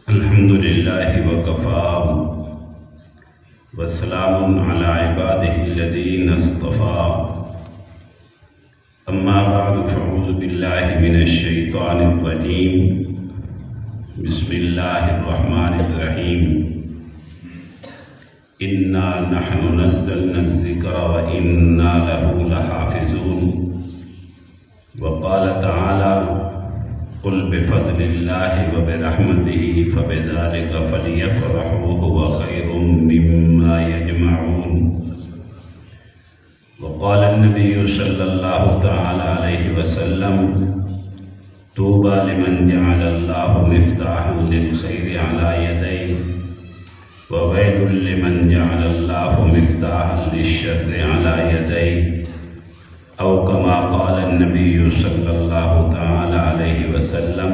الحمد لله وكفى وسلام على عباده الذين اصطفى أما بعد فأعوذ بالله من الشيطان الرجيم بسم الله الرحمن الرحيم إنا نحن نزلنا الذكر وإنا له لحافظون وقال تعالى قل بفضل الله وبرحمته فبذلك فليفرحوا هو خير مما يجمعون وقال النبي صلى الله تعالى عليه وسلم طوبى لمن جعل الله مفتاحا للخير على يديه وويل لمن جعل الله مفتاحا للشر على يديه أو كما قال النبي صلى الله تعالى عليه وسلم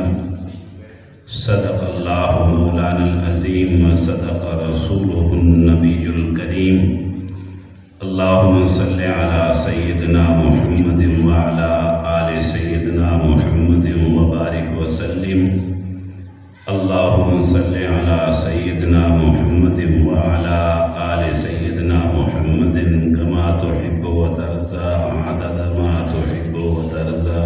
صدق الله مولانا العظيم وصدق رسوله النبي الكريم اللهم صل على سيدنا محمد وعلى آل سيدنا محمد وبارك وسلم اللهم صل على سيدنا محمد وعلى آل سيدنا محمد كما تحب وترضى عدد ما تحب وترضى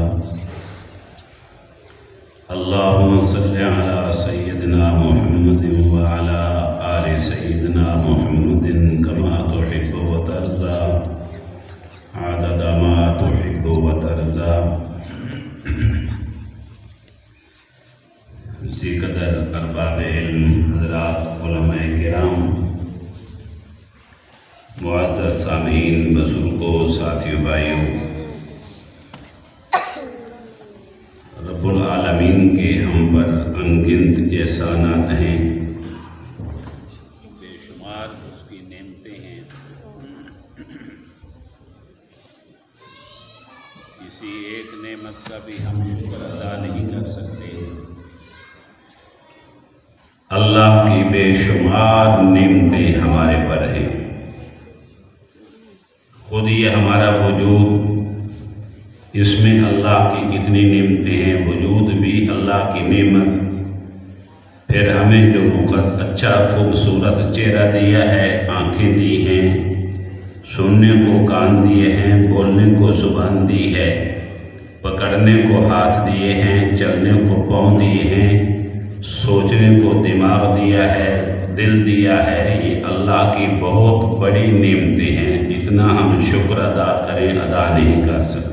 اللهم صل على سيدنا محمد وعلى آل سيدنا محمد كما تحب وترضى عدد ما تحب وترضى اسی قدر ارباب علم حضرات علماء کرام معزز سامعین بزرگوں ساتھیوں بھائیوں رب العالمین کے ہم پر انگنت احسانات ہیں بے شمار اس کی نعمتیں ہیں کسی ایک نعمت کا بھی ہم شکر ادا نہیں کر سکتے اللہ کی بے شمار نعمتیں ہمارے پر ہیں خود یہ ہمارا وجود اس میں اللہ کی کتنی نعمتیں ہیں وجود بھی اللہ کی نعمت پھر ہمیں جو اچھا خوبصورت چہرہ دیا ہے آنکھیں دی ہیں سننے کو کان دیے ہیں بولنے کو زبان دی ہے پکڑنے کو ہاتھ دیے ہیں چلنے کو پاؤں دیے ہیں سوچنے کو دماغ دیا ہے دل دیا ہے یہ اللہ کی بہت بڑی نعمتیں ہیں جتنا ہم شکر ادا کریں ادا نہیں کر سکتے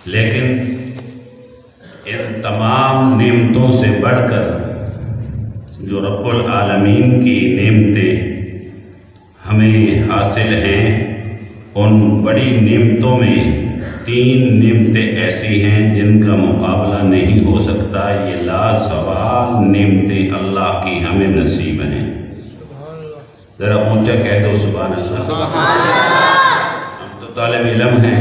لیکن ان تمام نعمتوں سے بڑھ کر جو رب العالمین کی نعمتیں ہمیں حاصل ہیں ان بڑی نعمتوں میں 3 نعمتیں ایسی ہیں جن کا مقابلہ نہیں ہو سکتا یہ لازوال نعمتیں اللہ کی ہمیں نصیب ہیں ذرا اونچا کہہ دو سبحان اللہ ہم تو طالب علم ہیں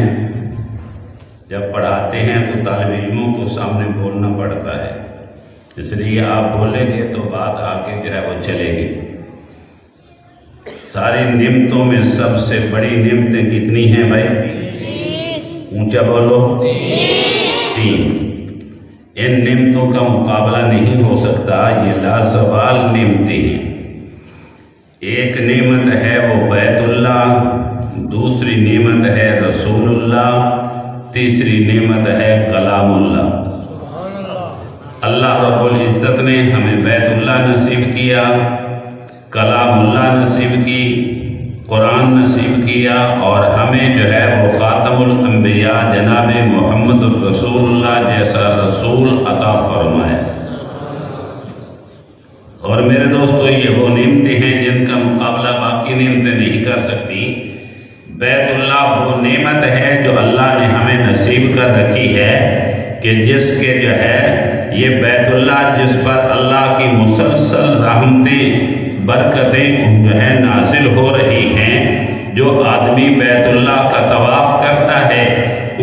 جب پڑھاتے ہیں تو طالب علموں کو سامنے بولنا پڑتا ہے اس لیے آپ بولیں گے تو بات آگے جو ہے وہ چلے گی ساری نعمتوں میں سب سے بڑی نعمتیں کتنی ہیں بھائی اونچا بولو 3 ان نعمتوں کا مقابلہ نہیں ہو سکتا یہ لازوال نعمتیں ہیں ایک نعمت ہے وہ بیت اللہ دوسری نعمت ہے رسول اللہ تیسری نعمت ہے کلام اللہ اللہ رب العزت نے ہمیں بیت اللہ نصیب کیا کلام اللہ نصیب کی قرآن نصیب کیا اور ہمیں جو ہے وہ خاتم الانبیاء جناب محمد الرسول اللہ جیسا رسول عطا فرمایا اور میرے دوستو یہ وہ نعمتیں ہیں جن کا مقابلہ باقی نعمتیں نہیں کر سکتی بیت اللہ وہ نعمت ہے جو اللہ نے ہمیں نصیب کر رکھی ہے کہ جس کے جو ہے یہ بیت اللہ جس پر اللہ کی مسلسل رحمتیں برکتیں جو ہے نازل ہو رہی ہیں جو آدمی بیت اللہ کا طواف کرتا ہے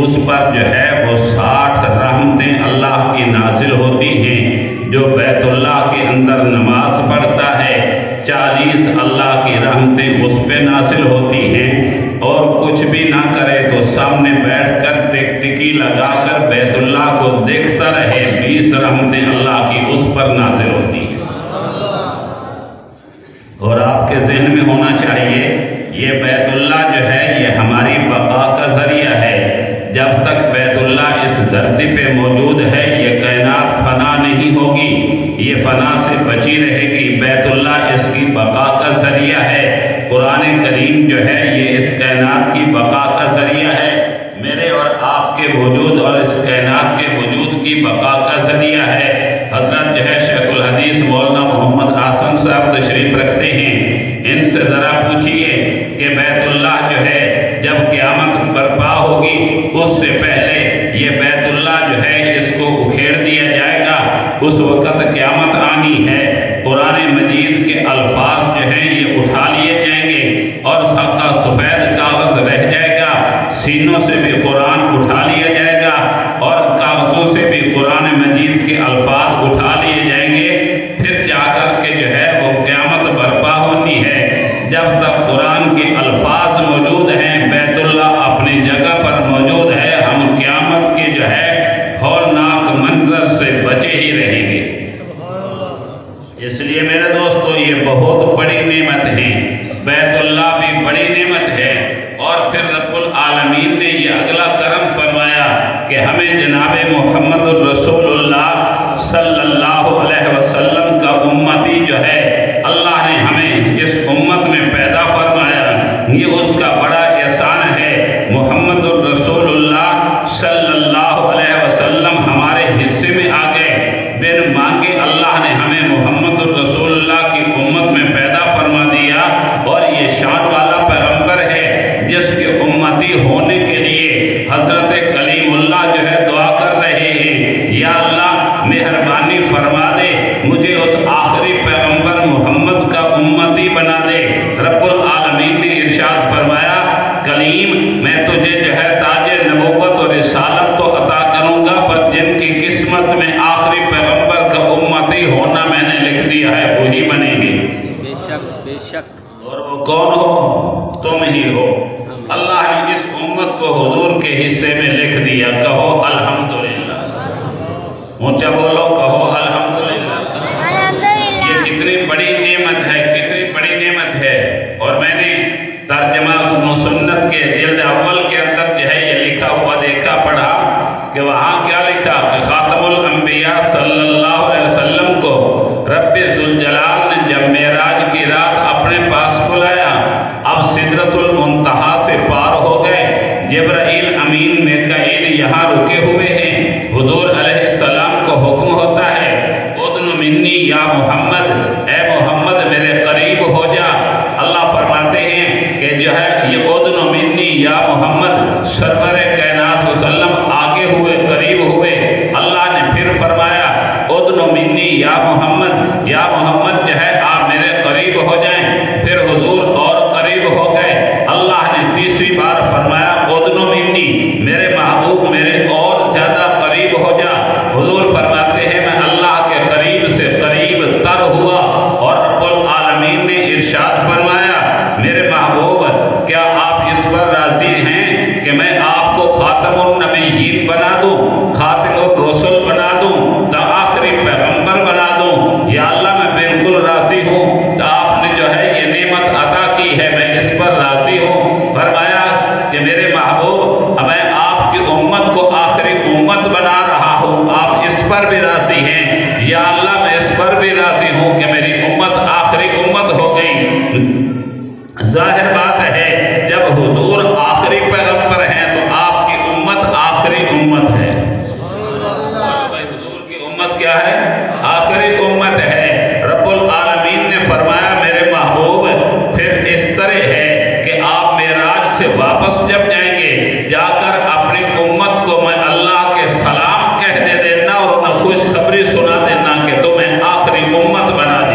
اس پر جو ہے وہ 60 رحمتیں اللہ کی نازل ہوتی ہیں جو بیت اللہ کے اندر نماز پڑھتا ہے 40 اللہ کی رحمتیں اس پہ نازل ہوتی ہیں اور کچھ بھی نہ کرے تو سامنے بیٹھ کر ٹک ٹکی لگا کر بیت اللہ کو دیکھتا رہے 20 رحمتیں اللہ دھرتی پہ موجود ہے، یہ کائنات فنا نہیں ہوگی، یہ فنا سے بچی رہے گی۔ بیت اللہ اس کی بقا کا ذریعہ ہے۔ قرآن کریم جو ہے یہ اس کائنات کی بقا کا ذریعہ ہے، میرے اور آپ کے وجود اور اس کائنات کے وجود کی بقا کا ذریعہ ہے۔ حضرت جو ہے شیخ الحدیث مولانا محمد آسم صاحب تشریف رکھتے ہیں، ان سے ذرا پوچھئے کہ بیت اللہ جو ہے جب قیامت برپا ہوگی اس سے پہلے یہ بیت اللہ جو ہے اس کو اکھیڑ دیا جائے گا، اس وقت قیامت آنی ہے، قرآن مجید کے الفاظ جو ہیں یہ اٹھا لیے جائیں گے اور سب کا سفید کاغذ رہ جائے گا، سینوں سے بھی قرآن اٹھا لیا جائے گا اور کاغذوں سے بھی قرآن مجید کے الفاظ اٹھا لیے جائیں گے، پھر جا کر کے جو ہے وہ قیامت برپا ہونی ہے۔ جب تک قرآن کے الفاظ موجود ہیں، بیت اللہ اپنی جگہ پر موجود ہے، ہم قیامت کے جو ہے ہولناک منظر سے بچے ہی رہیں گے۔ اس لیے میرے دوستو یہ بہت بڑی نعمت ہے، بیت اللہ بھی بڑی نعمت ہے۔ اور پھر رب العالمین نے یہ اگلا کرم فرمایا کہ ہمیں جناب محمد الرسول اللہ صلی اللہ علیہ وسلم کا امتی جو ہے اللہ نے ہمیں اس امت میں پیدا فرمایا، یہ اس کا بڑا احسان ہے۔ محمد الرسول اللہ صلی اللہ علیہ وسلم ہمارے حصے میں آ گئے، بن مانگے اللہ نے ہمیں محمد الرسول اللہ کی امت میں پیدا فرما دیا، اور یہ شان والا پیغمبر ہے جس کے امتی ہونے کے لیے حضرت کلیم اللہ جو ہے دعا کر رہے ہیں، یا اللہ مہربانی فرما دے مجھے اس آخری پیغمبر محمد کا امتی بنا دے۔ رب العالمین نے ارشاد فرمایا، کلیم میں تجھے جو ہے تاج نبوت اور رسالت تو عطا کروں گا، پر جن کی قسمت میں آخری پیغمبر کا امتی ہونا میں نے لکھ دیا ہے وہی بنیں گے۔ بے شک بے شک۔ اور وہ کون ہو؟ تم ہی ہو۔ اللہ نے اس امت کو حضور کے حصے میں لکھ دیا، کہو الحمدللہ، اونچا بولو، کہو الحمدللہ۔ یہ کتنی بڑی نعمت ہے، کتنی بڑی نعمت ہے۔ اور میں نے ترجمہ سنت کے جلد اول کے اندر جو ہے یہ لکھا ہوا دیکھا، پڑھا کہ وہاں کیا لکھا کہ خاتم الانبیاء صلی اللہ علیہ وسلم کو رب ذوالجلال نے جب معراج کی رات اپنے پاس بلایا، اب سدرۃ المنتہا سے پار ہو گئے، جبرائیل امین میکائیل یہاں رکے ہوئے ہیں، حضور علیہ السلام کو حکم ہوتا ہے اذن منی یا محمد، اے محمد میرے قریب ہو جا۔ اللہ فرماتے ہیں کہ جو ہے یہ اذن منی یا محمد، سرور کائنات صلی اللہ علیہ وسلم آگے ہوئے، قریب ہوئے۔ اللہ نے پھر فرمایا اذن منی یا محمد، یا محمد جو ہے آپ میرے قریب ہو جائیں، پھر حضور اور قریب ہو گئے۔ اللہ نے تیسری بار فرمایا اذن منی، میرے محبوب میرے اور زیادہ قریب ہو جا۔ حضور فرماتے ہیں میں اللہ کے قریب سے قریب تر ہوا، اور رب العالمین نے ارشاد فرمایا میرے محبوب کیا آپ اس پر راضی ہیں کہ میں آپ کو خاتم النبیین بنا دوں، خاتم الرسل بنا دوں، تا آخری پیغمبر بنا دوں؟ یا اللہ میں بالکل راضی ہوں، تو آپ نے جو ہے یہ نعمت عطا کی ہے، میں اس پر راضی ہوں۔ فرمایا کہ میرے محبوب میں آپ کی امت کو آخری امت بنا رہا ہوں، آپ اس پر بھی راضی ہیں؟ یا اللہ میں اس پر بھی راضی ہوں کہ میری امت آخری امت ہو گئی۔ ظاہر بات ہے جب حضور آخری پیغمبر ہیں تو آپ کی امت آخری امت ہے۔ حضور کی امت کیا ہے؟ آخری امت ہے۔ رب العالمین نے فرمایا میرے محبوب پھر اس طرح ہے کہ آپ معراج سے واپس جب جائیں گے، جا کر اپنی امت کو میں اللہ کے سلام کہہ دے دینا اور انہیں خوشخبری سنا دینا کہ تمہیں آخری امت بنا دی۔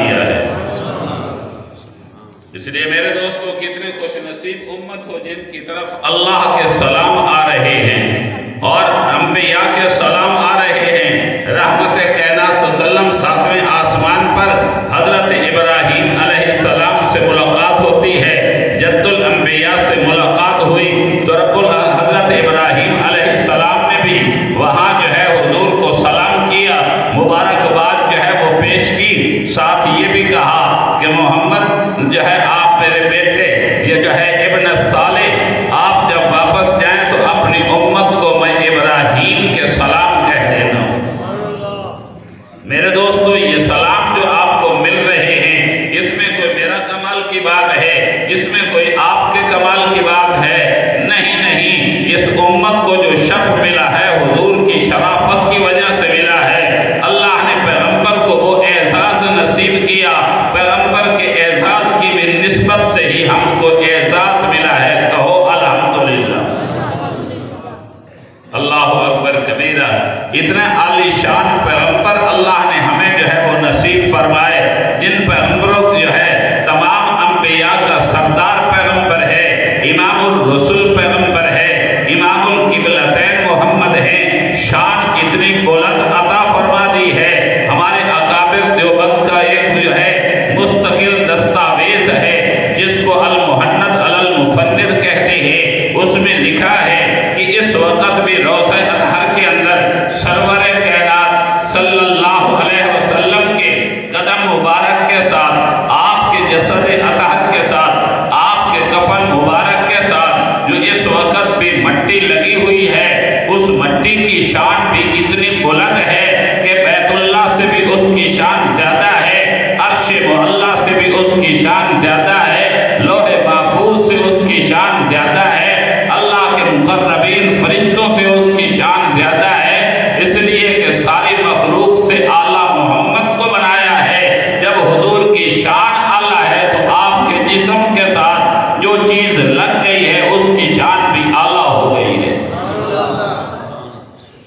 عالی شان پیغمبر اللہ نے ہمیں جو ہے وہ نصیب فرمائے، جن پیغمبروں کو جو ہے تمام انبیاء کا سردار پیغمبر ہے، امام الرسول پیغمبر ہے، امام القبلتین محمد ہیں، شان اتنی بلند عطا فرما دی ہے۔ ہمارے اکابر دیوبند کا ایک جو ہے مستقل دستاویز ہے جس کو المحند علی المفند کہتے ہیں، اس میں لکھا ہے کہ اس وقت بھی روضہ اطہر کے اندر سرور کائنات صلی اللہ علیہ وسلم کے قدم مبارک کے ساتھ، آپ کے جسد اطہر کے ساتھ، آپ کے کفن مبارک کے ساتھ جو اس وقت بھی مٹی لگی ہوئی ہے، اس مٹی کی شان بھی اتنی بلند ہے کہ بیت اللہ سے بھی اس کی شان زیادہ ہے، عرش معلیٰ سے بھی اس کی شان زیادہ ہے، لوح محفوظ سے اس کی شان زیادہ ہے، اللہ کے مقربین فرشتوں سے اس کی شان زیادہ ہے، اس لیے کہ ساری مخلوق سے اعلیٰ محمد کو بنایا ہے۔ جب حضور کی شان اعلیٰ ہے تو آپ کے جسم کے ساتھ جو چیز لگ گئی ہے اس کی شان بھی اعلیٰ ہو گئی ہے۔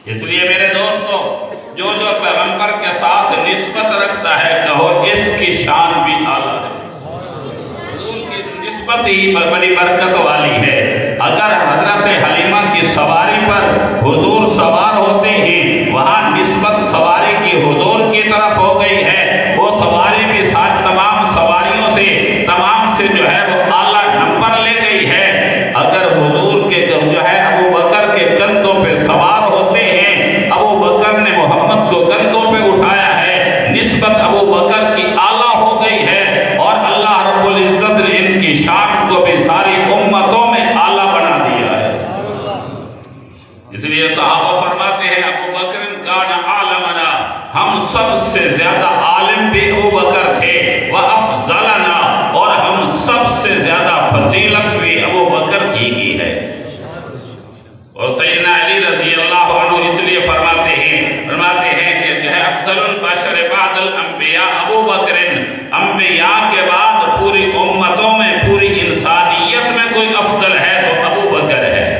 اس لیے میرے دوستو، جو پیغمبر کے ساتھ نسبت رکھتا ہے کہو اس کی شان بھی اعلیٰ ہے۔ حضور کی نسبت ہی بڑی برکت والی ہے۔ اگر حضرت حلیمہ کی سواری پر حضور سوار ہوتے ہیں، وہاں نسبت سواری کی حضور کی طرف ہو گئی ہے، وہ سواری بھی ساتھ تمام سواریوں سے تمام سے جو ہے وہ اعلیٰ نمبر لے گئی ہے۔ اگر حضور کے جو ہے ابو بکر کے کندھوں پہ سوار ہوتے ہیں، ابو بکر نے محمد کو کندھوں پہ اٹھایا ہے، نسبت ابو بکر کی اعلیٰ ہو گئی ہے، اور اللہ رب العزت نے ان کی شان کو بھی ساری امتوں میں اعلیٰ بنا دیا ہے۔ اس لیے صحابہ فرماتے ہیں ابو بکر کان عالمنا، ہم سب سے زیادہ عالم بھی ابو بکر تھے، وافضلنا، اور ہم سب سے زیادہ فضیلت بھی ابو بکر کی ہے۔ اور سیدنا علی رضی اللہ عنہ اس لیے فرماتے ہیں کہ جو ہے افضل البشر بعد الانبیاء ابو بکر، انبیاء کے بعد پوری امتوں میں پوری انسانیت میں کوئی افضل ہے تو ابو بکر ہے۔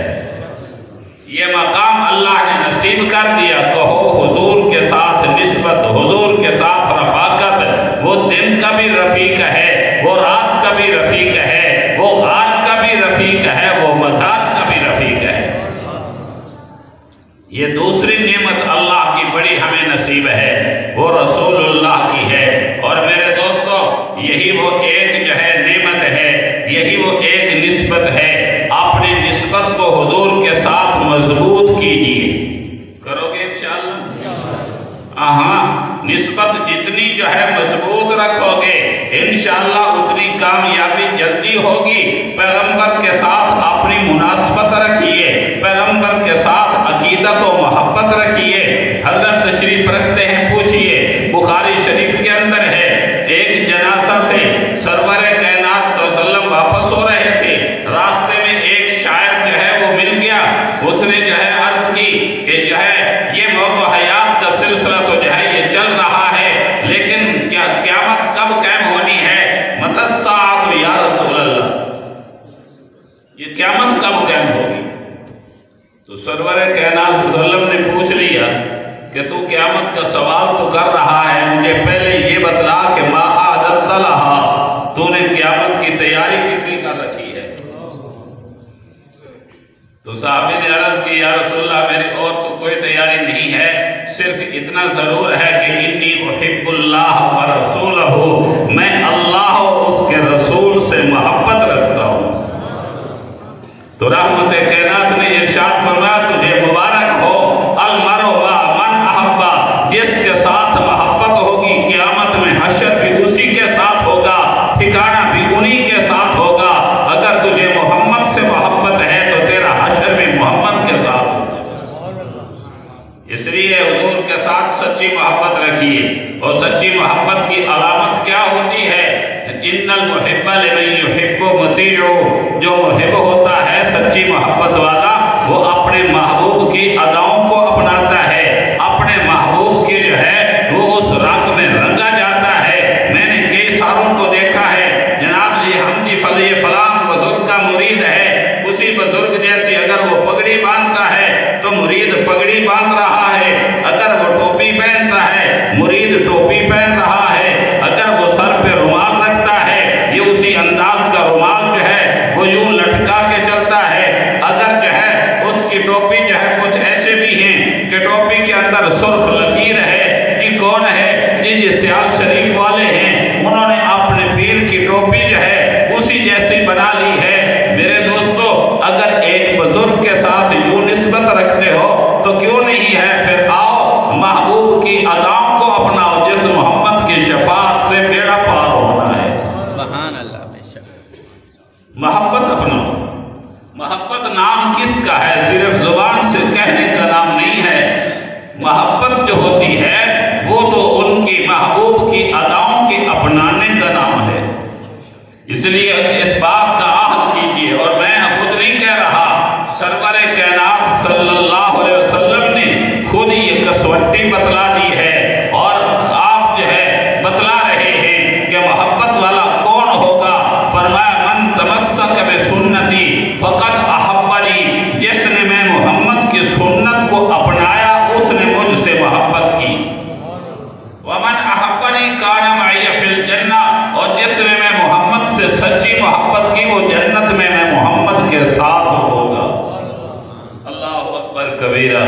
یہ مقام اللہ نے نصیب کر دیا۔ کہو حضور کے ساتھ نسبت، حضور کے ساتھ رفاقت، وہ دن کا بھی رفیق ہے، وہ رات کا بھی رفیق ہے، وہ غار کا بھی رفیق ہے، وہ مزار کا بھی رفیق ہے۔ یہ دوسری نعمت اللہ کی بڑی ہمیں نصیب ہے، وہ رسول اللہ کی ہے۔ اور میرے دوستو، یہی وہ ایک جو ہے نعمت ہے، یہی وہ ایک نسبت ہے۔ اپنی نسبت کو حضور کے ساتھ مضبوط کیجئے، کرو گے انشاءاللہ؟ نسبت جتنی جو ہے مضبوط رکھو گے انشاءاللہ اتنی کامیابی جلدی ہوگی۔ پیغمبر کے ساتھ اپنی مناسبت رکھیے، پیغمبر کے ساتھ عقیدت و محبت رکھیے۔ حضرت تشریف رکھتے ہیں، پوچھئے، بخاری شریف کے اندر ہے، ایک جنازہ سے سرور کائنات صلی اللہ علیہ وسلم واپس ہو رہے تھے، راستے میں ایک شاعر جو ہے وہ مل گیا، اس نے جو ہے عرض کی کہ جو ہے یہ موت و حیات کا سلسلہ تو جو ہے یہ چل رہا ہے، لیکن کیا قیامت کب قائم ہونی ہے؟ متی الساعۃ یا رسول اللہ، یہ قیامت کب قائم ہوگی؟ تو سرور کائنات صلی اللہ علیہ وسلم نے پوچھ لیا کہ تو قیامت کا سوال تو کر رہا ہے، مجھے پہلے یہ بتلا کہ ما اعددت لہا، تو نے قیامت کی تیاری کتنی کر رکھی ہے؟ تو صحابی نے عرض کی، یا رسول اللہ میری اور تو کوئی تیاری نہیں ہے، صرف اتنا ضرور ہے کہ انی احب اللہ و رسولہ، میں اللہ و اس کے رسول سے محبت رکھتا ہوں۔ تو رحمت کائنات نے ارشاد فرمایا تجھے مبارک ہو، المرء مع من احب، جس کے ساتھ محبت ہوگی قیامت میں حشر بھی اسی کے ساتھ ہوگا، ٹھکانہ بھی انہی کے ساتھ ہوگا۔ اگر تجھے محمد سے محبت ہے تو تیرا حشر بھی محمد کے ساتھ ہوگا۔ اس لیے حضور کے ساتھ سچی محبت رکھیے، اور سچی محبت کی علامت کیا ہوتی ہے؟ ان المحب لمن یحب مطیع، جو محب ہوتا ہے سچی محبت والا، وہ اپنے محبوب کی اداؤں کو اپناتا ہے، اپنے محبوب کی جو ہے وہ اس رنگ میں رنگا جاتا ہے۔ میں نے کئی ساروں کو دیکھا ہے، جناب جی ہم جی فلاں بزرگ کا مرید ہے، اسی بزرگ جیسی اگر وہ پگڑی باندھتا ہے تو مرید پگڑی باندھ رہا ہے، اگر وہ یہ جو سیال شریف والے ہیں انہوں نے اپنے پیر کی ٹوپی جو ہے اسی جیسی بنا لی ہے۔ میرے دوستو اگر ایک بزرگ کے ساتھ یوں نسبت رکھتے ہو تو کیوں نہیں ہے، پھر آؤ محبوب کی اداؤں کو اپناؤ جس محمد کی شفاعت سے بیڑا پار ہونا ہے۔ سبحان اللہ، بے شک۔ محبت اپناؤ۔ محبت نام کس کا ہے؟ صرف زبان سے کہنے کا نام نہیں ہے۔ محبت جو ہوتی ہے وہ تو ان کی محبوب کی اداؤں کے اپنانے کا نام ہے۔ اس لیے اس بات کا عہد کیجئے، اور میں خود نہیں کہہ رہا، سرور کائنات صلی اللہ علیہ وسلم نے خود یہ کسوٹی بتلا دی ہے، اور آپ جو ہے بتلا رہے ہیں کہ محبت والا کون ہوگا۔ فرمایا من تمسک بسنتی فقد احبنی، جس نے میں محمد کی سنت کو اپنایا اس نے مجھ سے محبت کی۔ ومن احبنی کان معی فی الجنہ، اور جس نے میں محمد سے سچی محبت کی وہ جنت میں محمد کے ساتھ ہوگا۔ اللہ اکبر کبیرہ۔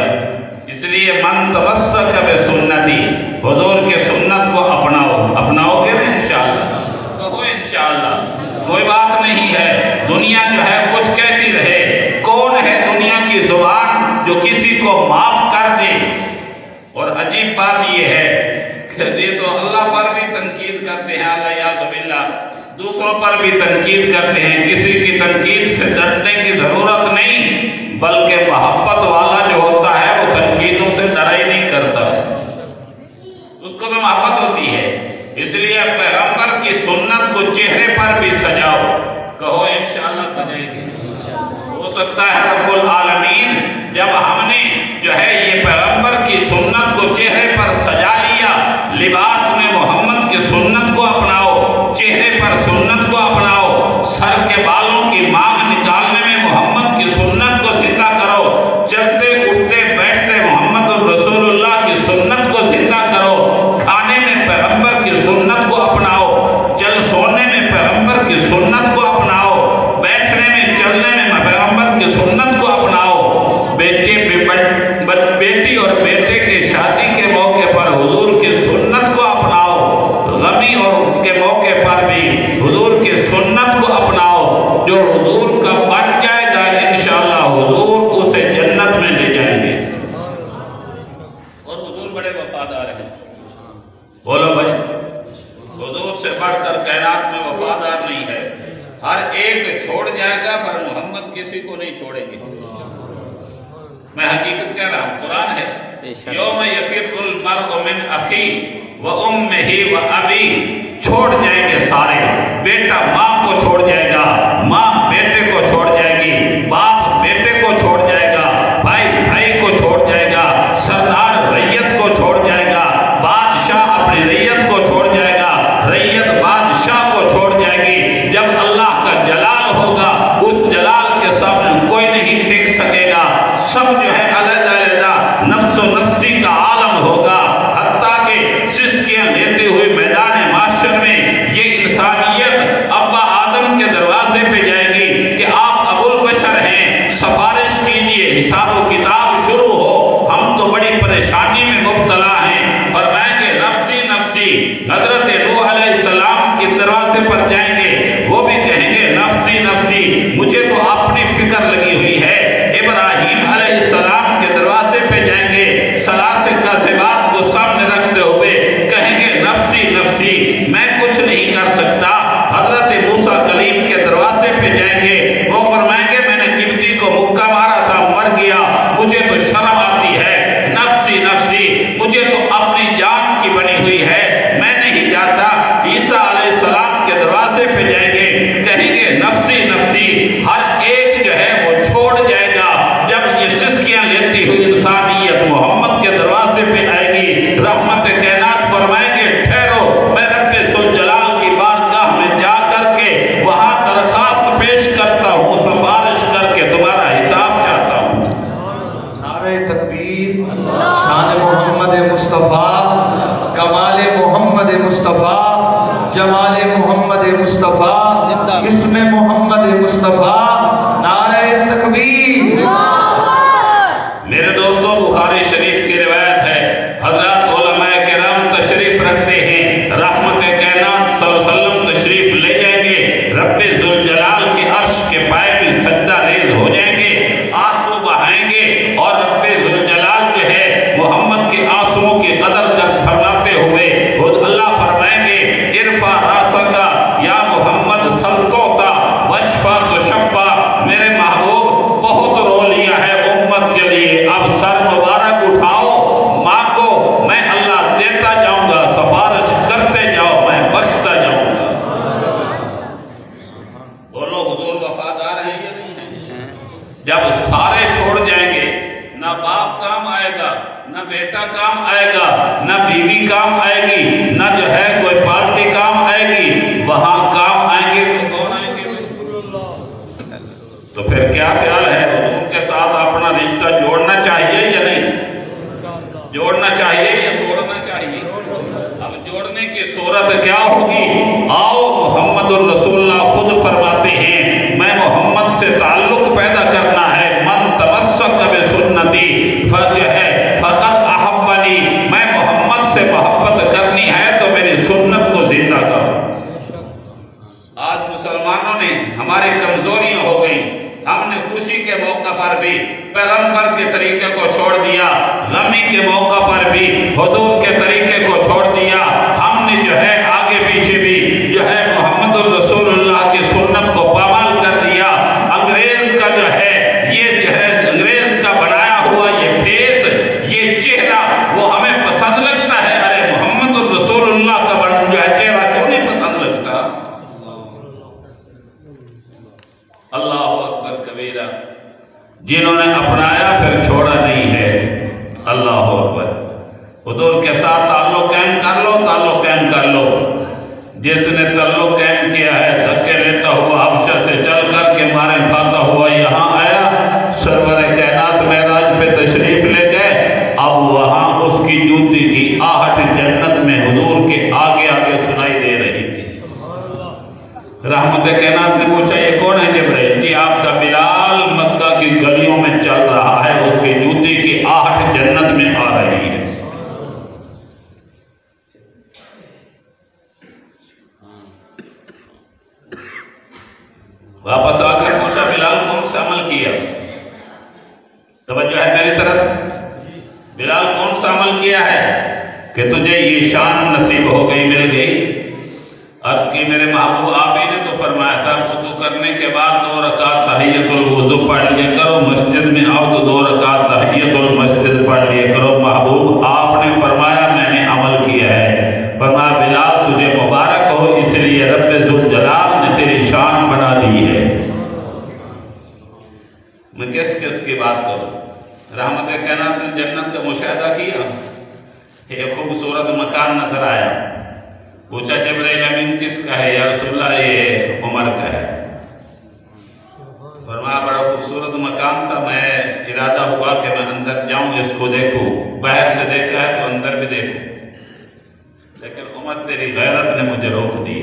اس لیے من تمسک بسنتی، حضور کے سنت کو اپناؤ۔ اپناؤ گے نا انشاءاللہ؟ کہو انشاءاللہ۔ کوئی بات نہیں ہے، دنیا جو ہے کچھ کہتی رہے، کون ہے دنیا کی زبان جو کسی کو معاف کر دے؟ اور عجیب بات یہ ہے کہ یہ تو اللہ پر بھی تنقید کرتے ہیں، اللہ یعذ باللہ، دوسروں پر بھی تنقید کرتے ہیں۔ کسی کی تنقید سے ڈرنے کی ضرورت نہیں، بلکہ محبت والا جو ہوتا ہے وہ تنقیدوں سے ڈرا ہی نہیں کرتا، اس کو تو محبت ہوتی ہے۔ اس لیے پیغمبر کی سنت کو چہرے پر بھی سجاؤ۔ کہو انشاءاللہ سجائیں گے۔ ہو سکتا ہے رب العالمین جب ہم نے جو ہے یہ پیغمبر کی سنت کو چہرے پر سجا لیا، لباس میں محمد کی سنت کو اپناؤ، چہرے پر سنت کو اپناؤ، سر کے بالوں کی مانگ نکالنے میں محمد کی سنت کو زندہ کرو، چلتے اٹھتے بیٹھتے محمد الرسول اللہ کی سنت کو زندہ کرو، کھانے میں پیغمبر کی سنت کو اپناؤ، چل سونے میں پیغمبر کی سنت کو اپناؤ، بیٹھنے میں چلنے میں پیغمبر کی سنت کو اپناؤ، بیٹی اور بیٹے کے شادی کے موقع پر حضور کی سنت کو اپناؤ، غمی اور کے موقع پر بھی حضور کی سنت کو اپناؤ۔ جو حضور کا بن جائے گا انشاءاللہ حضور اسے جنت میں لے جائیں گے، اور حضور بڑے وفادار ہیں۔ بولو بھائی، حضور سے بڑھ کر کائنات میں وفادار نہیں ہے۔ ہر ایک چھوڑ جائے گا پر محمد کسی کو نہیں چھوڑیں گے۔ میں حقیقت کہہ رہا ہوں، قرآن ہے، یوم یفر المرء من اخی و امہ و ابی، چھوڑ جائیں گے سارے، بیٹا ماں کو چھوڑ جائے گا، ماں بیٹے کو چھوڑ جائے گی، باپ بیٹے کو چھوڑ جائے گا، بھائی بھائی کو چھوڑ جائے گا، سردار ریت کو چھوڑ جائے گا، بادشاہ اپنی ریت کو چھوڑ جائے گا، ریت بادشاہ کو چھوڑ جائے گی۔ جب اللہ کا جلال ہوگا اس جلال کے سامنے کوئی نہیں ٹک سکے گا، سب جو ہے علیحدہ علیحدہ نفس و نفسی کا عالم ہوگا، حتیٰ کہ سسکیاں لیتے ہوئے میدان معاشر میں یہ انسانیت ابا آدم کے دروازے پہ جائے گی کہ آپ ابو البشر ہیں، سفارش کیجئے، حساب و کتاب شروع ہو، ہم تو بڑی پریشانی میں مبتلا ہیں۔ فرمائیں گے نفسی نفسی، حضرت نوح علیہ السلام کے دروازے پر جائیں گے، وہ بھی کہیں گے نفسی نفسی، مجھے تو اپنی فکر لگی ہوئی ہے۔ ابراہیم علیہ السلام کے دروازے پہ جائیں گے، ثلاث کاذبات کو سامنے رکھتے ہوئے کہیں گے نفسی نفسی، میں کچھ نہیں کر سکتا۔ حضرت موسیٰ کلیم کے دروازے پہ جائیں گے، وہ فرمائیں گے میں نے قبطی کو مکہ مارا تھا، مر گیا، مجھے تو شرم آتی ہے، نفسی نفسی، مجھے تو اپنی جان کی بنی ہوئی ہے، میں نہیں جاتا۔ عیسیٰ علیہ السلام کے دروازے پہ جائیں گے، کہیں گے نفسی نفسی، ہر ایک جو ہے وہ چھوڑ جائے گا۔ جب یہ سسکیاں لیتی ہوئی انسانیت محمد کے دروازے پہ آئے گی، رحمت کائنات فرمائیں گے ٹھہرو، میں رب ذوالجلال کی بارگاہ میں جا کر کے وہاں درخواست پیش کرتا ہوں، سفارش کر کے تمہارا حساب چاہتا ہوں۔ نعرہ تکبیر، شان محمد مصطفیٰ، کمال محمد مصطفیٰ، جمال محمد مصطفیٰ، اسم محمد مصطفیٰ، نعرہ تکبیر۔ میرے دوستوں بخاری شریف کی روایت ہے، حضرات علماء کرام تشریف رکھتے نہ بیوی کام آئے گی، نہ جو ہے کوئی پارٹی کام آئے گی، وہاں کام آئیں گے تو کون آئیں گے؟ تو پھر کیا خیال ہے، حضور کے ساتھ اپنا رشتہ جوڑنا چاہیے یا نہیں؟ جوڑنا چاہیے یا توڑنا چاہیے؟ اب جوڑنے کی صورت کیا ہوگی؟ آؤ محمد الرسول اللہ خود فرماتے ہیں میں محمد سے تعلق پیدا کرنا ہے، من تمسک بسنتی فقط احبنی، میں محمد سے محبت کرنی ہے تو میری سنت کو زندہ کرو۔ آج مسلمانوں نے ہماری کمزوریاں ہو گئیں، ہم نے خوشی کے موقع پر بھی پیغمبر کے طریقے کو چھوڑ دیا، غمی کے موقع پر بھی حضور کے طریقے کو چھوڑ دیا، ہم نے جو ہے آگے پیچھے بھی جو ہے محمد الرسول اللہ کی سنت کو پامال کر دیا۔ انگریز کا جو ہے انگریز کا بنایا ہوا یہ فیس، یہ چہرہ وہ ہمیں پسند لگتا ہے، ارے محمد الرسول اللہ کا جو ہے چہرہ کیوں نہیں پسند لگتا؟ اللہ اکبر کبیرہ، جنہوں نے اپنایا پھر چھوڑا نہیں ہے۔ اللہ اکبر، حضور کے ساتھ تعلق قائم کر لو، تعلق قائم کر لو۔ جس نے تعلق قائم کیا ہے دھکے لیتا ہوا حبشہ سے چل کر کے مارے کھاتا ہوا یہاں آیا، سرور کائنات معراج پہ تشریف لے گئے، اب وہاں اس کی جوتی کی آہٹ جنت میں حضور کے آگے آگے سنائی دے رہی تھی۔ رحمت کائنات نے پوچھا یہ کون ہے جبرائیل؟ جی آپ کا بلال مکہ کی گلیوں میں چل رہا ہے، اس کی جوتی کی آہٹ جنت میں آ رہی ہے۔ واپس آ کر پوچھا بلال کون سا عمل کیا؟ توجہ ہے میری طرف، بلال کون سا عمل کیا ہے کہ تجھے یہ شان نصیب ہو گئی، مل گئی؟ عرض کی میرے محبوب آپ ہی نے تو فرمایا تھا وضو کرنے کے بعد 2 رکعت تحیت الوضو پڑھ لیا کرو، مسجد میں آؤ تو 2 رکعت تحیت المسجد پڑھ لیا کرو۔ محبوب آپ نے فرمایا میں نے عمل کیا ہے، فرمایا بلال تجھے مبارک ہو، اس لیے رب ذوالجلال نے تیری شان بنا دی ہے۔ میں کس کی بات کروں؟ رحمت کائنات نے جنت کا مشاہدہ کیا، ایک خوبصورت مکان نظر آیا، پوچھا جبرائیل امین کس کا ہے؟ یا رسول اللہ یہ عمر کا ہے۔ فرمایا بڑا خوبصورت مکان تھا، میں ارادہ ہوا کہ میں اندر جاؤں اس کو دیکھوں، باہر سے دیکھا ہے تو اندر بھی دیکھوں، لیکن عمر تیری غیرت نے مجھے روک دی،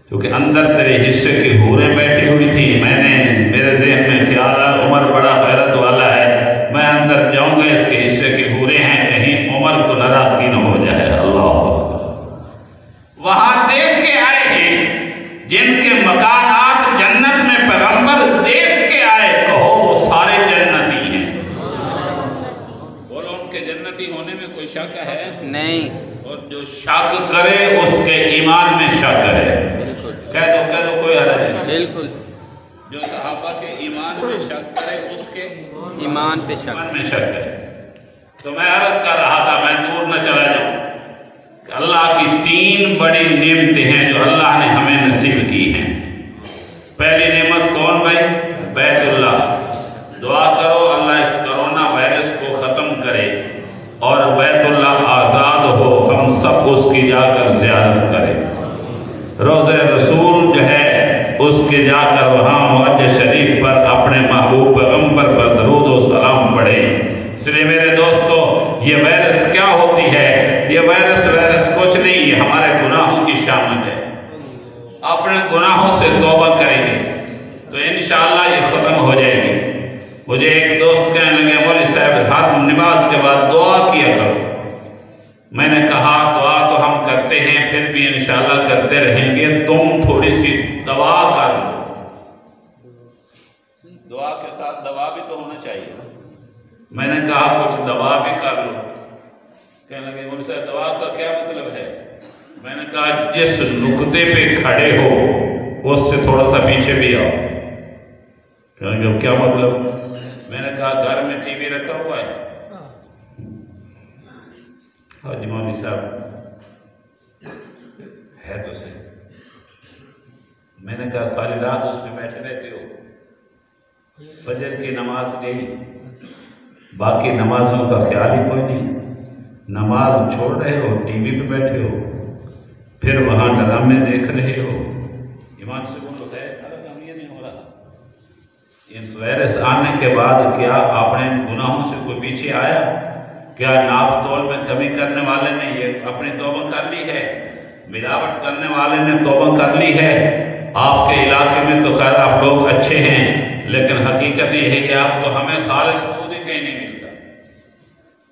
کیونکہ اندر تیرے حصے کی حوریں بیٹھی ہوئی تھی، میرے ذہن میں خیال ہے عمر بڑا غیرت والا ہے، میں اندر جاؤں گا اس کے حصے کی حوریں ہیں، کہیں عمر کو ناراضگی نہ ہو جائے۔ اللہ وہاں دیکھ کے آئے ہیں جن کے مکانات جنت میں پیغمبر دیکھ کے آئے، کہو وہ سارے جنتی ہیں۔ بولو ان کے جنتی ہونے میں کوئی شک ہے؟ نہیں، اور جو شک کرے اس کے ایمان میں شک ہے۔ کہہ دو کوئی حرج نہیں۔ بالکل، جو صحابہ کے ایمان میں شک کرے اس کے ایمان پہ شک ہے۔ تو میں عرض کر رہا تھا، میں دور نہ چلا جاؤں، کہ اللہ کی 3 بڑی نعمتیں ہیں جو اللہ نے ہمیں نصیب کی ہیں۔ پہلی نعمت کون بھائی؟ بیت اللہ۔ دعا کرو اللہ اس کرونا وائرس کو ختم کرے اور بیت اللہ آزاد ہو، ہم سب اس کی جا کر زیارت کریں، روضہ رسول جو ہے اس کے جا کر وہاں معجز شریف پر اپنے محبوب پیغمبر پر درود و سلام پڑھیں۔ اس لیے میرے دوستو، یہ وائرس کیا ہوتی ہے؟ یہ وائرس کچھ نہیں، یہ ہمارے گناہوں کی شامت ہے۔ اپنے گناہوں سے توبہ کریں گے تو انشاءاللہ یہ ختم ہو جائے گی۔ مجھے ایک دوست کہنے لگے مولوی صاحب ہر نماز کے بعد دعا کیا کرو۔ میں نے کہا دعا تو ہم کرتے ہیں، پھر بھی انشاءاللہ کرتے رہیں گے، تم تھوڑی سی دعا کر لو۔ دعا کے ساتھ دوا بھی تو ہونا چاہیے۔ میں نے کہا کچھ دوا بھی کر لو۔ کہنے لگے مولوی صاحب دعا کا کیا مطلب ہے؟ میں نے کہا جس نقطے پہ کھڑے ہو اس سے تھوڑا سا پیچھے بھی آؤ۔ کہنے لگے کیا مطلب؟ میں نے کہا گھر میں ٹی وی رکھا ہوا ہے؟ حاجی مولوی صاحب ہے تو صحیح۔ میں نے کہا ساری رات اس میں بیٹھے رہتے ہو؟ فجر کی نماز گئی، باقی نمازوں کا خیال ہی کوئی نہیں، نماز چھوڑ رہے ہو، ٹی وی پہ بیٹھے ہو، پھر وہاں ڈرامے دیکھ رہے ہو، ایمان سے بولو ہے سارا کام یہ نہیں ہو رہا؟ اس وائرس آنے کے بعد کیا آپ نے گناہوں سے کوئی پیچھے آیا؟ کیا ناپ تول میں کمی کرنے والے نے یہ اپنی توبہ کر لی ہے؟ ملاوٹ کرنے والے نے توبہ کر لی ہے؟ آپ کے علاقے میں تو خیر آپ لوگ اچھے ہیں، لیکن حقیقت یہ ہے کہ آپ کو ہمیں خالص دودھ ہی کہیں نہیں ملتا۔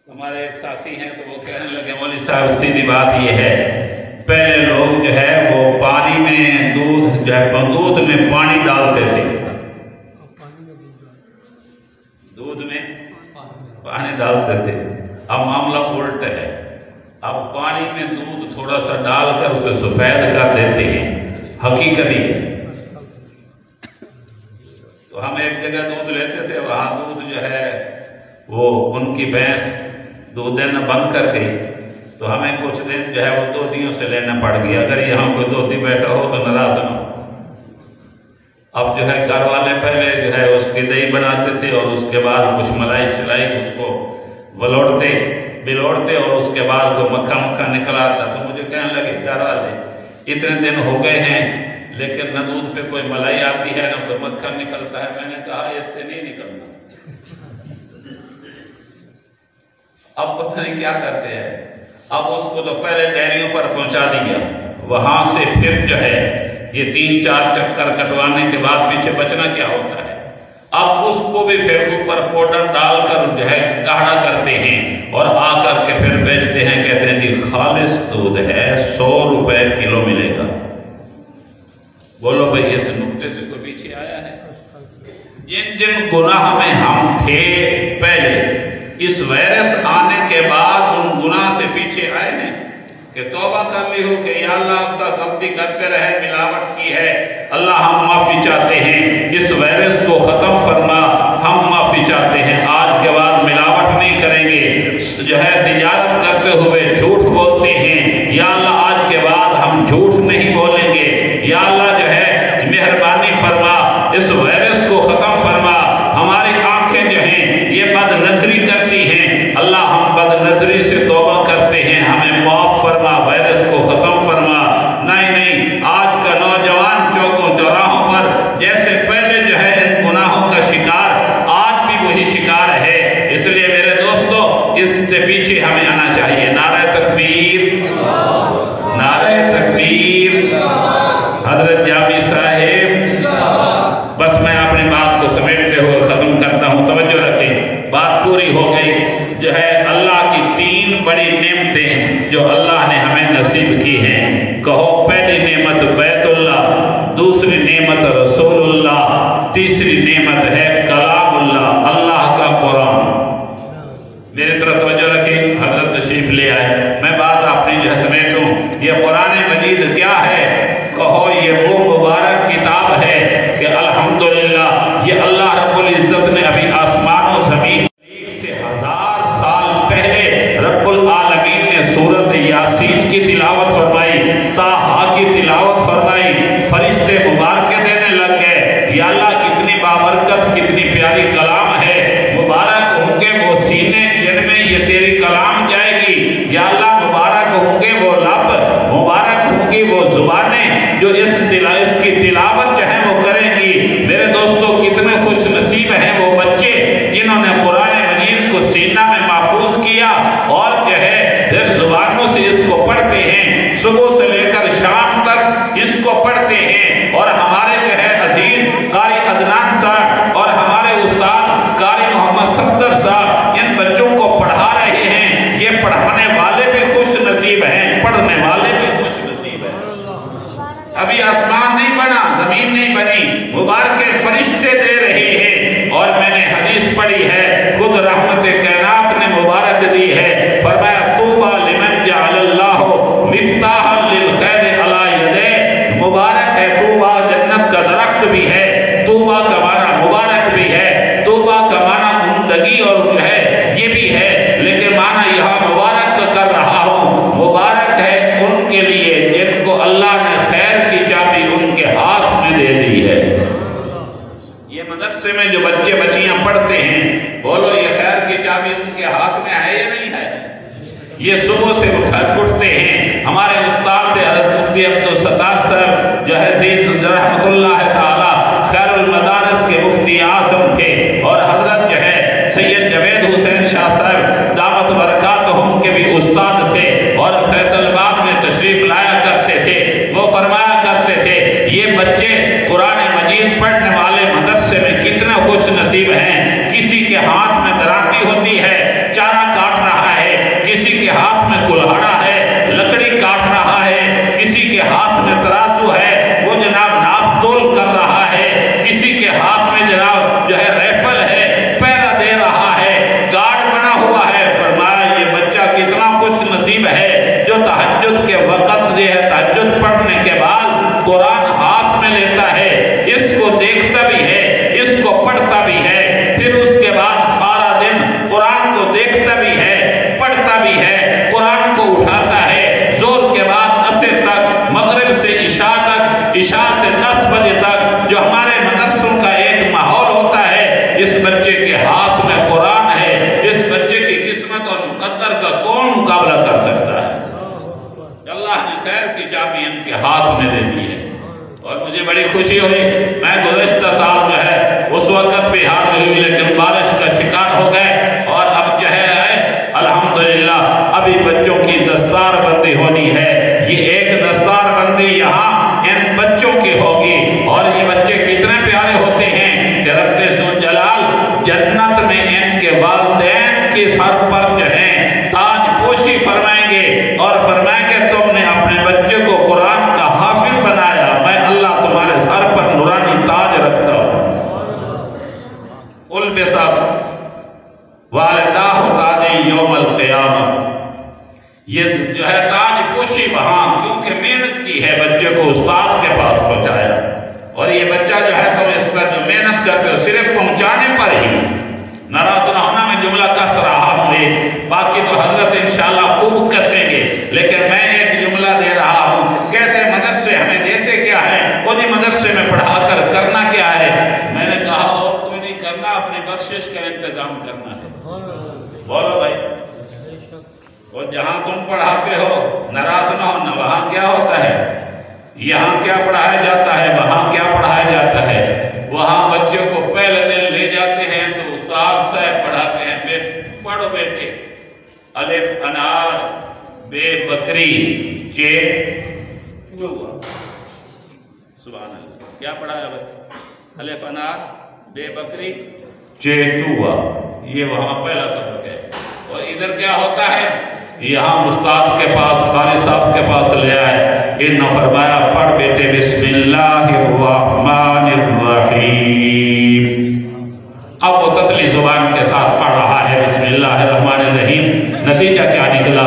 ہمارے ایک ساتھی ہیں تو وہ کہنے لگے مولوی صاحب سیدھی بات یہ ہے، پہلے لوگ جو ہے وہ پانی میں دودھ میں پانی ڈالتے تھے، دودھ میں پانی ڈالتے تھے، اب معاملہ الٹ ہے، اب پانی میں دودھ تھوڑا سا ڈال کر اسے سفید کر دیتے ہیں، حقیقت ہی ہے۔ تو ہم ایک جگہ دودھ لیتے تھے، وہاں دودھ جو ہے وہ ان کی بھینس دودھ دینا بند کر گئی، تو ہمیں کچھ دن جو ہے وہ دودھیوں سے لینا پڑ گیا۔ اگر یہاں کوئی دودھی بیٹھا ہو تو ناراض نہ ہو۔ اب جو ہے گھر والے پہلے جو ہے اس کی دہی بناتے تھے اور اس کے بعد کچھ ملائی چلائی اس کو بلوڑتے اور اس کے بعد تو مکھا نکل آتا۔ تو مجھے کہنے لگے گھر والے اتنے دن ہو گئے ہیں لیکن نہ دودھ پہ کوئی ملائی آتی ہے نہ کوئی مکھن نکلتا ہے۔ میں نے کہا اس سے نہیں نکلنا، اب پتہ نہیں کیا کرتے ہیں۔ اب اس کو تو پہلے ڈیریوں پر پہنچا دیا، وہاں سے پھر جو ہے یہ 3-4 چکر کٹوانے کے بعد پیچھے بچنا کیا ہوتا ہے؟ اب اس کو بھی پھر اوپر پاؤڈر ڈال کر جو ہے گاڑھا کرتے ہیں اور آ کر کے پھر بیچتے ہیں، کہتے ہیں کہ خالص دودھ ہے، 100 روپے کلو ملے گا۔ بولو بھئی اس نقطے سے کوئی پیچھے آیا ہے؟ جن گناہ میں ہم تھے پہلے، اس وائرس آنے کے بعد ان گناہ سے پیچھے آئے ہیں کہ توبہ کر لی ہو کہ یا اللہ اب تک غلطی کرتے رہے، ملاوٹ کی ہے، اللہ ہم معافی چاہتے ہیں، اس وائرس کو ختم فرما، ہم معافی چاہتے ہیں، آج کے بعد ملاوٹ نہیں کریں گے، جو ہے تجارت کرتے ہوئے جھوٹ بولتے ہیں، یا اللہ آج کے بعد ہم جھوٹ نہیں بولیں گے، یا اللہ جو ہے مہربانی فرما، اس وائرس کو ختم فرما، ہماری آنکھیں جو ہیں یہ بد نظری کرتی ہیں، اللہ ہم بد نظری سے توبہ کرتے ہیں، ہمیں معاف فرما، وائرس کو ختم فرما۔ نہیں آج کا نوجوان چوکوں چوراہوں پر جیسے پہلے جو ہے ان گناہوں کا شکار، آج بھی وہی شکار ہے، اس لیے میرے دوستو اس سے پیچھے ہمیں آنا چاہیے۔ نعرہ تکبیر، نعرہ تکبیر، حضرت جامی صاحب۔ بس میں اپنی بات کو سمیٹتے ہوئے ختم کرتا ہوں، توجہ رکھیں، بات پوری ہو گئی۔ جو ہے اللہ کی 3 بڑی نعمتیں جو اللہ نے ہمیں نصیب کی ہیں، کہو پہلی نعمت بیت اللہ، دوسری نعمت رسول اللہ، تیسری نعمت ہے کلام اللہ، اللہ کا قرآن۔ میری طرف توجہ رکھیں، حضرت تشریف لے آئے، میں بات اپنی جو ہے سمیٹوں۔ یہ قرآن مجید کیا ہے؟ کہو یہ وہ مبارک کتاب ہے کہ الحمدللہ یہ اللہ رب العزت نے ابھی آسمان و زمین سے 1000 سال پہلے رب العالمین نے سورۃ یاسین کی تلاوت فرمائی، طٰہٰ کی تلاوت فرمائی، فرشتے مبارکے دینے لگ گئے۔ یا اللہ کتنی بابرکت، کتنی پیاری کلام ہے، مبارک ہوں گے وہ سینے جن میں یہ تیری کلام جائے گی، یا اللہ مبارک ہوں گے وہ لب، مبارک ہوں گی وہ زبانیں جو اس کی تلاوت جو ہے وہ کریں گی۔ میرے دوستو کتنے خوش نصیب ہیں وہ بچے جنہوں نے قرآن مجید کو سینہ میں محفوظ کیا اور جو ہے پھر زبانوں سے اس کو پڑھتے ہیں، صبح سے لے کر شام تک اس کو پڑھتے ہیں۔ اور ہمارے جو ہے عزیز قاری عدنان صاحب اور ہمارے استاد قاری محمد صفدر صاحب ان بچوں کو پڑھا رہے ہیں، یہ پڑھانے والے بھی خوش نصیب ہیں، پڑھنے والے بھی خوش نصیب ہیں۔ ابھی آسمان نہیں بنا، زمین نہیں بنی، مبارک فرشتے دے رہے ہیں۔ اور میں نے حدیث پڑھی ہے، خود رحمت کائنات نے مبارک دی ہے، فرمایا طوبیٰ لمن جعل اللہ مفتاحا صبح سے اٹھتے ہیں. ہمارے استاد تھے حضرت مفتی عبدالستار صاحب جو ہے زید رحمۃ اللہ تعالی خیر المدارس کے مفتی اعظم تھے, اور حضرت جو ہے سید جوید حسین شاہ صاحب دعوت برکاتہم کے بھی استاد تھے, اور فیصل آباد میں تشریف لایا کرتے تھے. وہ فرمایا کرتے تھے یہ بچے قرآن مجید پڑھنے والے مدرسے میں کتنے خوش نصیب ہیں. کسی کے ہاتھ میں دراتی ہوتی ہے, چارہ کاٹ رہا ہے, کسی کے ہاتھ میں کلہاڑا ہے, لکڑی کاٹ رہا ہے, کسی کے ہاتھ میں ترازو ہے, وہ جناب ناپ تول کر رہا ہے, کسی کے ہاتھ میں جناب جو ہے ریفل ہے, پیرا دے رہا ہے, گارڈ بنا ہوا ہے. فرمایا یہ بچہ کتنا خوش نصیب ہے جو تہجد کے وقت جو ہے تہجد پڑھنے کے بعد قرآن ہاتھ میں لیتا ہے, اس کو دیکھتا بھی ہے, اس کو پڑھتا بھی ہے, پھر اس کے بعد سارا دن قرآن کو دیکھتا بھی ہے, پڑھتا بھی ہے, قرآن کو اٹھاتا ہے. زور کے بعد عصر تک, مغرب سے عشاء تک, عشاء سے 10 بجے تک جو ہمارے مدرسوں کا ایک ماحول ہوتا ہے, اس بچے کے ہاتھ میں قرآن ہے. اس بچے کی قسمت اور مقدر کا کون مقابلہ کر سکتا ہے؟ اللہ نے خیر کی چابی ان کے ہاتھ میں دے دی ہے, اور مجھے بڑی خوشی ہوئی. میں گزشتہ سال جو ہے اس وقت بھی حاضر ہوئی, لیکن بارش کا شکار ہو گئے, اور اب جو ہے الحمدللہ ابھی بچوں کی دستار بندی ہونی ہے. یہ ایک دستار بندی یہاں ان بچوں کی ہوگی, اور یہ بچے کتنے پیارے ہوتے ہیں کہ رب ذوالجلال جنت میں ان کے والدین کے سر پر جو ہے تاج پوشی فرمائیں گے, اور فرمائیں گے تم نے اپنے بچے کو قرآن کا حافظ بنایا, میں اللہ تمہارے سر پر نورانی تاج رکھتا ہوں. البسط والداہ تاج یوم القیامہ. یہ جو ہے تاج پوشی وہاں کیونکہ محنت کی ہے, بچے کو استاد کے پاس پہنچایا, اور یہ بچہ جو ہے تم اس پر جو محنت کرتے ہو صرف پہنچانے پر ہی, ناراض نہ ہونا میں جملہ کس رہا ہوں, باقی تو حضرت انشاءاللہ خوب کسیں گے, لیکن میں ایک جملہ دے رہا ہوں. کہتے ہیں مدرسے ہمیں دیتے کیا ہے, وہ جی مدرسے میں پڑھا کر کرنا کیا ہے. میں نے کہا اور کوئی نہیں کرنا, اپنی بخشش کا انتظام کرنا ہے. بولو بھائی, اور جہاں تم پڑھاتے ہو ناراض نہ ہونا, وہاں کیا ہوتا ہے, یہاں کیا پڑھایا جاتا ہے, وہاں کیا پڑھایا جاتا ہے. وہاں بچوں کو پہلے دن لے جاتے ہیں تو استاد صاحب پڑھاتے ہیں, پڑھو بیٹے, الف انار بے بکری چے چوہا. سبحان اللہ, کیا پڑھایا بھائی, الف انار بے بکری چے چوہا, یہ وہاں پہلا سبق ہے. اور ادھر کیا ہوتا ہے, یہاں استاد کے پاس قاری صاحب کے پاس لے آئے, انہوں فرمایا پڑھ بیٹے بسم اللہ الرحمن الرحیم. اب وہ تتلی زبان کے ساتھ پڑھ رہا ہے بسم اللہ الرحمن الرحیم. نتیجہ کیا نکلا,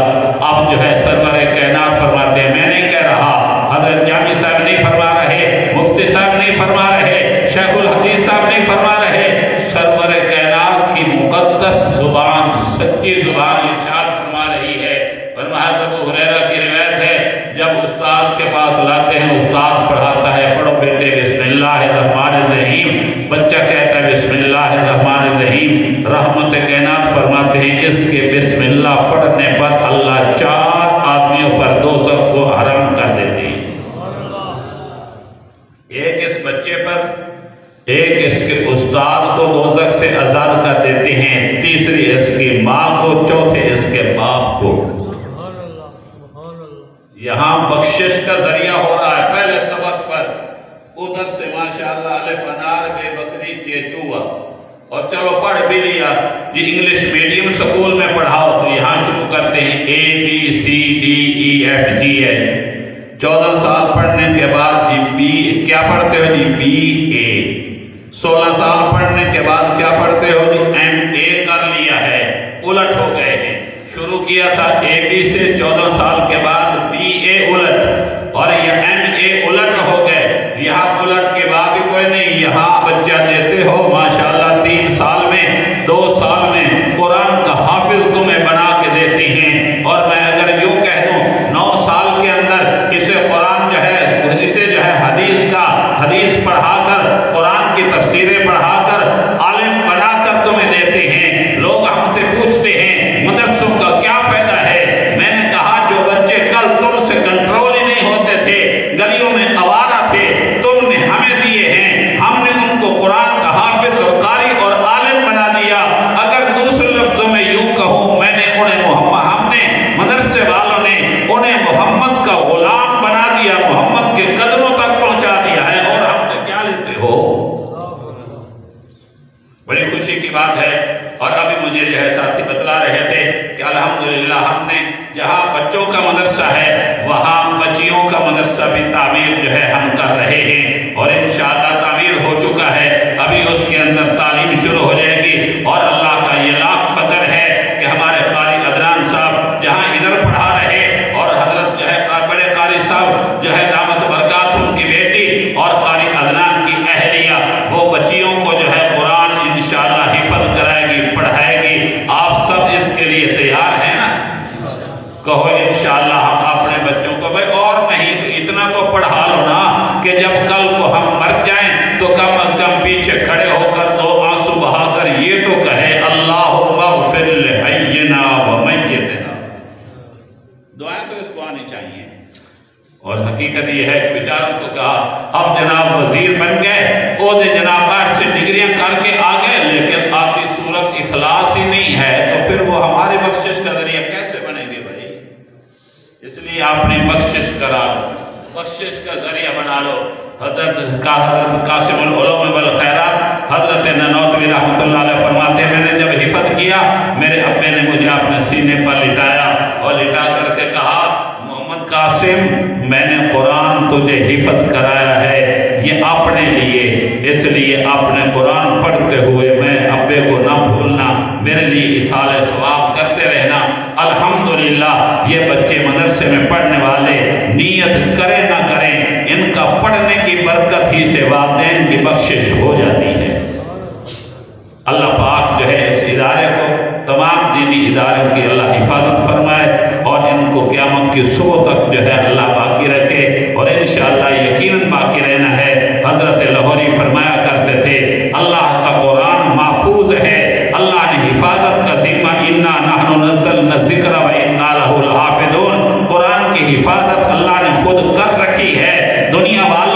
اب جو ہے سرور کائنات فرماتے ہیں, میں نہیں کہہ رہا, حضرت جامی صاحب نہیں فرما رہے, مفتی صاحب نہیں فرما رہے, شیخ الحدیث صاحب نہیں فرما رہے, سرور کائنات کی مقدس زبان, سچی زبان ارشاد فرما رہی ہے. فرمایا ابو ہریرہ کی روایت ہے, جب استاد کے پاس لاتے ہیں استاد پڑھاتا ہے پڑھو بیٹے بسم اللہ الرحمن الرحیم. بچہ کہتا ہے بسم اللہ الرحمن الرحیم. رحمت کائنات فرماتے ہیں اس کے بسم اللہ پڑھنے پر اللہ 4 آدمیوں پر دوزخ کو حرام کر دیتے ہیں. ایک اس بچے پر, ایک اس کے استاد کو دوزخ سے آزاد کر دیتے ہیں, تیسری اس کی ماں کو, چوتھے اس کے باپ کو. یہاں بخشش کا ذریعہ ہو رہا ہے پہلے سبق پر, ادھر سے ماشاءاللہ الف انار بے بکری چے چوہا. اور چلو پڑھ بھی لیا, یہ انگلش میڈیم سکول میں پڑھاؤ تو یہاں شروع کرتے ہیں ABCDEFG ہے. 14 سال پڑھنے کے بعد جی کیا پڑھتے ہو جی BA. 16 سال پڑھنے کے بعد کیا پڑھتے ہو جی MA کر لیا ہے, الٹ ہو گئے ہیں. شروع کیا تھا AB سے, 14 سال کے بعد BA الٹ, اور یہ MA الٹ ہو گئے. یہاں الٹ کے بعد کوئی نہیں, یہاں بچہ دیتے ہو ماشاءاللہ 3 سال میں, 2 سال میں قرآن کا حافظ تمہیں بنا کے دیتی ہیں. اور میں اگر یوں کہہ دوں 9 سال کے اندر اسے قرآن جو ہے حدیث پڑھا کر, قرآن کی تفسیریں پڑھا کر, عالم بنا کر تمہیں دیتے ہیں. لوگ ہم سے پوچھتے ہیں مدرسوں کا کیا فائدہ ہے, میں نے والوں نے انہیں محمد کا غلام بنا دیا، محمد کے قدموں تک پہنچا دیا ہے، اور ہم سے کیا لیتے ہو؟ بڑی خوشی کی بات ہے۔ اور ابھی مجھے جو ہے ساتھی بتلا رہے تھے کہ الحمدللہ ہم نے جہاں بچوں کا مدرسہ ہے وہاں بچیوں کا مدرسہ بھی تعمیر جو ہے ہم کر رہے ہیں، اور انشاءاللہ تعمیر ہو چکا ہے، ابھی اس کے اندر تعلیم شروع ہو جائے گی۔ اور اللہ کا یہ لاکھ فضل ہے کہ ہمارے قاری عدنان صاحب جہاں ادھر پڑھا رہے، اور حضرت جو ہے بڑے قاری صاحب جو ہے دامت برکات ان کی بیٹی اور قاری عدنان کی اہلیہ، وہ بچیوں کو جو ہے قرآن انشاءاللہ حفظ کرائے گی، پڑھائے گی۔ آپ سب اس کے لیے تیار ہیں نا؟ کہو انشاءاللہ ہم اپنے بچوں کو، بھائی اور نہیں تو اتنا تو پڑھا لو نا کہ جب کل کو ہم مر جائیں تو کم از کم پیچھے کھڑے ہو کر دو آنسو بہا کر یہ تو کہے اللہم اغفر لحینا ومیتنا۔ دعائیں تو اس کو آنی چاہیے۔ اور حقیقت یہ ہے کہ بیچاروں کو کہا اب جناب وزیر بن گئے، او دے جناب 8 سے ڈگریاں کر کے آ گئے، لیکن آپ کی صورت اخلاص ہی نہیں ہے، تو پھر وہ ہماری بخشش کا ذریعہ کیسے بنیں گے بھائی؟ اس لیے اپنی بخشش کرا لو، بخشش کا ذریعہ بنا لو۔ حضرت قاسم العلوم والخیرات حضرت ننوتوی رحمۃ اللہ علیہ فرماتے ہیں، میں نے جب حفظ کیا میرے ابے نے مجھے اپنے سینے پر لٹایا اور لٹا کر کے کہا محمد قاسم میں نے قرآن تجھے حفظ کرایا ہے یہ اپنے لیے، اس لیے اپنے قرآن پڑھتے ہوئے میں ابے کو نہ بھولنا، میرے لیے اصحال ثواب کرتے رہنا۔ الحمدللہ یہ بچے مدرسے میں پڑھنے والے نیت کریں نہ کریں، ان کا پڑھنے کی برکت ہی سے والدین کی بخشش ہو جاتی ہے۔ اللہ پاک جو ہے اس ادارے کو، تمام دینی اداروں کی اللہ حفاظت فرمائے اور ان کو قیامت کی صبح تک جو ہے اللہ باقی رکھے، اور انشاءاللہ یقیناً باقی رہنا ہے۔ حضرت لاہوری فرمایا کرتے تھے اللہ کا قرآن محفوظ ہے، اللہ نے حفاظت کا ذمہ انا نحن نزلنا الذکر و انا لہ لحافظون، قرآن کی حفاظت اللہ نے خود کر رکھی ہے، دنیا والے